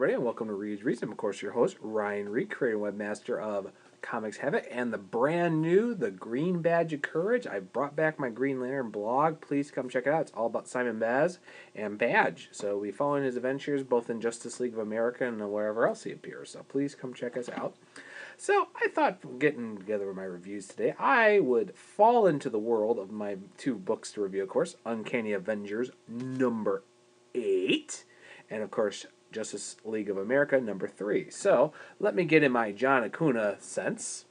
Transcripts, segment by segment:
everybody, and welcome to Reed's Reads. I'm, of course, your host, Ryan Reed, creator and webmaster of Comics Havoc, and the brand new, the Green Badge of Courage. I brought back my Green Lantern blog. Please come check it out. It's all about Simon Baz and Badge. So we follow his adventures both in Justice League of America and wherever else he appears. So please come check us out. So I thought, getting together with my reviews today, I would fall into the world of my two books to review, of course, Uncanny Avengers number 8, and of course, Justice League of America number 3. So let me get in my John Acuna sense.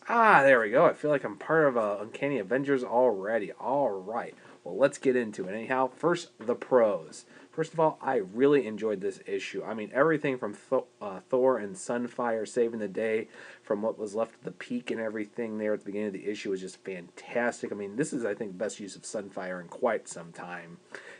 There we go. I feel like I'm part of Uncanny Avengers already. All right. Well, let's get into it. Anyhow, first, the pros. First of all, I really enjoyed this issue. I mean, everything from Thor and Sunfire saving the day, from what was left of the peak and everything there at the beginning of the issue was just fantastic. I mean, this is, I think, the best use of Sunfire in quite some time.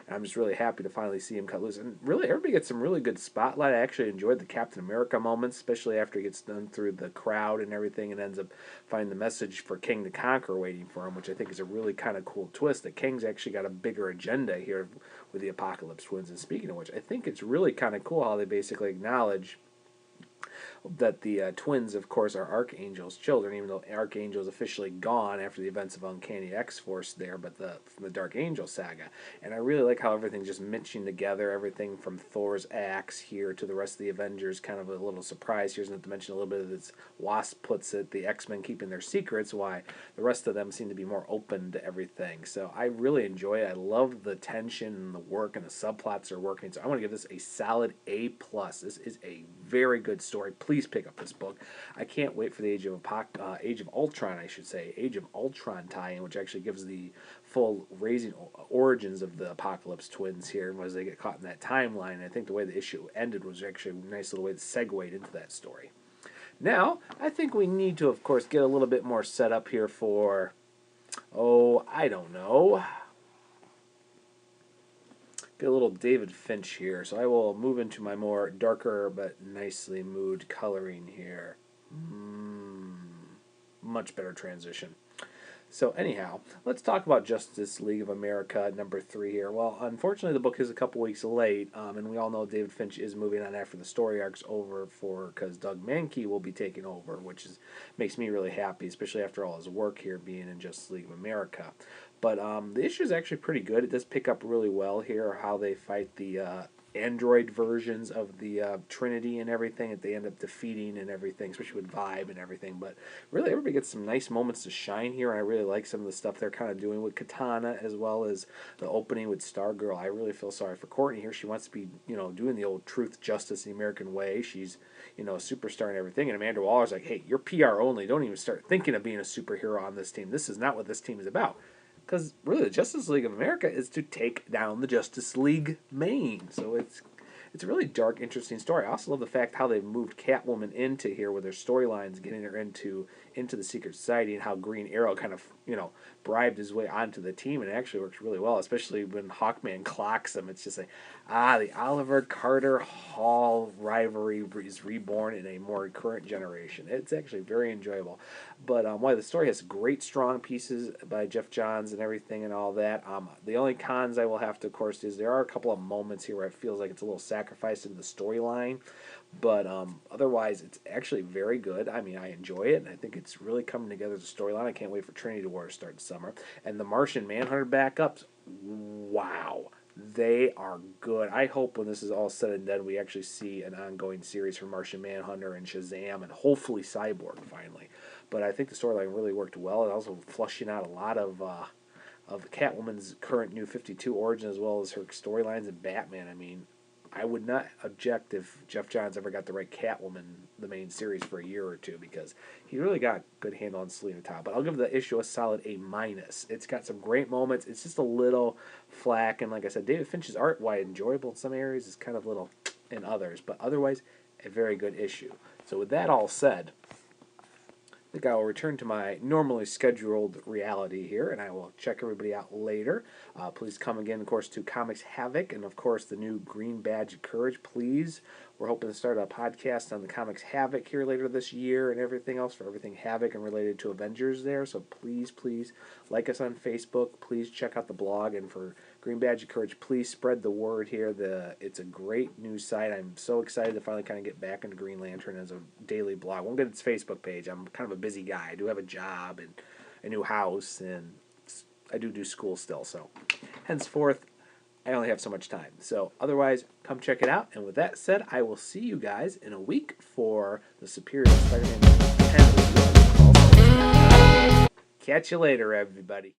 And I'm just really happy to finally see him cut loose. And really, everybody gets some really good spotlight. I actually enjoyed the Captain America moments, especially after he gets done through the crowd and everything and ends up finding the message for King the Conqueror waiting for him, which I think is a really kind of cool twist, that King's actually got a bigger agenda here with the Apocalypse Twins. And speaking of which, I think it's really kind of cool how they basically acknowledge that the twins, of course, are Archangel's children, even though Archangel is officially gone after the events of Uncanny X-Force there, but from the Dark Angel saga. And I really like how everything's just mixing together, everything from Thor's axe here to the rest of the Avengers, kind of a little surprise. Here's not to mention a little bit of this, Wasp puts it, the X-Men keeping their secrets, why the rest of them seem to be more open to everything. So I really enjoy it. I love the tension and the work, and the subplots are working. So I want to give this a solid A+. This is a very good story. Please pick up this book. I can't wait for the Age of Ultron, Age of Ultron tie-in, which actually gives the full raising origins of the Apocalypse Twins here as they get caught in that timeline. And I think the way the issue ended was actually a nice little way to segue into that story. Now, I think we need to, of course, get a little bit more set up here for, I don't know, get a little David Finch here. So I will move into my more darker but nicely mood coloring here. Much better transition. So anyhow, let's talk about Justice League of America number 3 here. Well, unfortunately, the book is a couple weeks late, and we all know David Finch is moving on after the story arc's over because Doug Mankey will be taking over, which makes me really happy, especially after all his work here being in Justice League of America. But the issue is actually pretty good. It does pick up really well here how they fight the android versions of the Trinity and everything that they end up defeating and everything, especially with Vibe and everything. But really, everybody gets some nice moments to shine here, and I really like some of the stuff they're kind of doing with Katana, as well as the opening with Stargirl. I really feel sorry for Courtney here. She wants to be, doing the old truth, justice, the American way. She's, a superstar and everything. And Amanda Waller's like, hey, you're PR only. Don't even start thinking of being a superhero on this team. This is not what this team is about. Because really, the Justice League of America is to take down the Justice League main. So it's a really dark, interesting story. I also love the fact how they've moved Catwoman into here with their storylines, getting her into the Secret Society, and how Green Arrow kind of, bribed his way onto the team, and it actually works really well, especially when Hawkman clocks him. It's just like, the Oliver Carter Hall rivalry is reborn in a more current generation. It's actually very enjoyable. But while the story has great, strong pieces by Jeff Johns and everything and all that, the only cons I will have to, of course, is there are a couple of moments here where it feels like it's a little sacrificed in the storyline. But otherwise, it's actually very good. I mean, I enjoy it, and I think it's really coming together as a storyline. I can't wait for Trinity War to start this summer. And the Martian Manhunter backups, wow, they are good. I hope when this is all said and done, we actually see an ongoing series for Martian Manhunter and Shazam, and hopefully Cyborg finally. But I think the storyline really worked well. And also flushing out a lot of Catwoman's current New 52 origin, as well as her storylines in Batman. I mean, I would not object if Jeff Johns ever got to write Catwoman, the main series, for a year or two, because he really got a good handle on Selena Top. But I'll give the issue a solid A-. It's got some great moments. It's just a little flack, and like I said, David Finch's art, while enjoyable in some areas, is kind of little in others. But otherwise, a very good issue. So with that all said, I think I will return to my normally scheduled reality here, and I will check everybody out later. Please come again, of course, to Comics Havoc, and of course the new Green Badge of Courage. Please We're hoping to start a podcast on the comics Havoc here later this year and everything else for everything Havoc and related to Avengers there. So please, please like us on Facebook. Please check out the blog. And for Green Badge of Courage, please spread the word here. It's a great news site. I'm so excited to finally kind of get back into Green Lantern as a daily blog. I won't get its Facebook page. I'm kind of a busy guy. I do have a job and a new house, and I do school still. So henceforth, I only have so much time. So otherwise, come check it out. And with that said, I will see you guys in a week for the Superior Spider-Man 10 review. Catch you later, everybody.